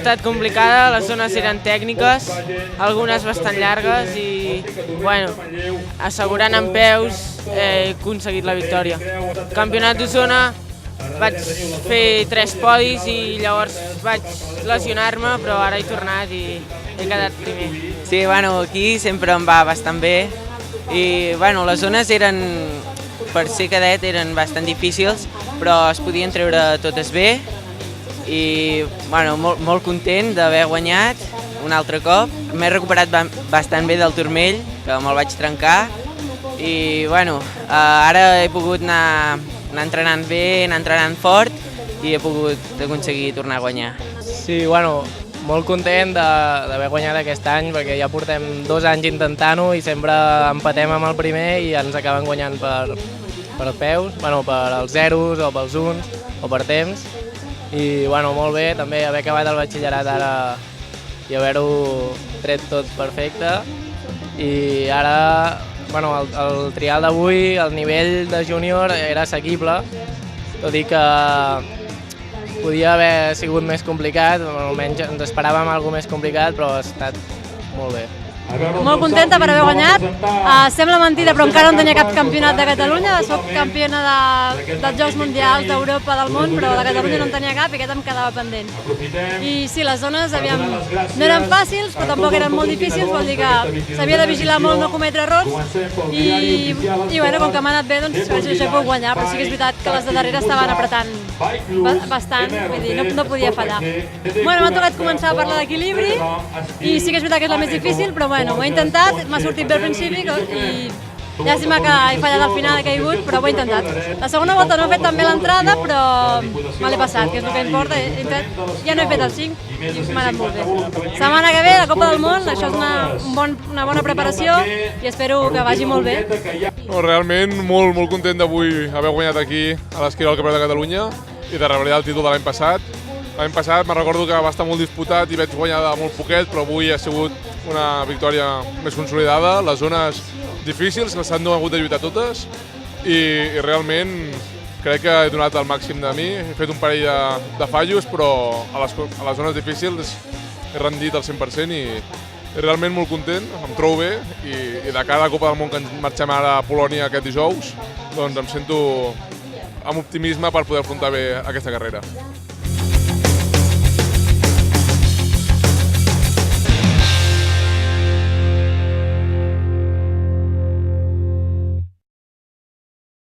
estat complicada, les zones eren tècniques, algunes bastant llargues i, bueno, assegurant en peus he aconseguit la victòria. Campionat d'Osona vaig fer 3 podis i llavors vaig lesionar-me, però ara he tornat i he quedat primer. Sí, bueno, aquí sempre em va bastant bé i bueno, les zones eren, per ser cadet, eren bastant difícils, però es podien treure totes bé i bueno, molt content d'haver guanyat un altre cop. M'he recuperat bastant bé del turmell, que me'l vaig trencar i bueno, ara he pogut anar entrenant bé, anar entrenant fort i he pogut aconseguir tornar a guanyar. Sí, bueno, molt content d'haver guanyat aquest any perquè ja portem 2 anys intentant-ho i sempre empatem amb el primer i ens acaben guanyant per peus, bueno, per als zeros o pels uns o per temps. I bueno, molt bé també haver acabat el batxillerat ara i haver-ho tret tot perfecte. I ara, bueno, el trial d'avui, el nivell de júnior era assequible, tot i que podia haver sigut més complicat, almenys ens esperàvem alguna més complicat, però ha estat molt bé. Molt contenta per haver guanyat. Sembla mentida, però encara no tenia cap campionat de Catalunya. Soc campiona dels Jocs Mundials d'Europa, del món, però de Catalunya no en tenia cap i aquest em quedava pendent. I sí, les zones no eren fàcils, però tampoc eren molt difícils, vol dir que s'havia de vigilar molt no cometre errors i bueno, com que m'ha anat bé, doncs això he pogut guanyar, però sí que és veritat que les de darrere estaven apretant bastant, vull dir, no podia fallar. Bueno, m'ha tocat començar a parlar d'equilibri i sí que és veritat que és la més difícil, però bueno, ho he intentat, m'ha sortit bé al principi i llàstima que he fallat al final, he caigut, però ho he intentat. La segona volta no he fet tan bé l'entrada, però me l'he passat, que és el que importa. Ja no he fet el 5 i m'ha anat molt bé. Setmana que ve, la Copa del Món, això és una bona preparació i espero que vagi molt bé. Realment molt content d'avui haver guanyat aquí a l'Esquirol al Campionat de Catalunya i de revalidar el títol de l'any passat. L'any passat me'n recordo que va estar molt disputat i vaig guanyar de molt poquet, però avui ha sigut una victòria més consolidada. Les zones difícils les han hagut de lluitar totes i realment crec que he donat el màxim de mi. He fet un parell de fallos, però a les zones difícils he rendit al 100% i realment molt content, em trobo bé i de cara a la Copa del Món que ens marxem ara a Polònia aquest dijous, doncs em sento amb optimisme per poder afrontar bé aquesta carrera.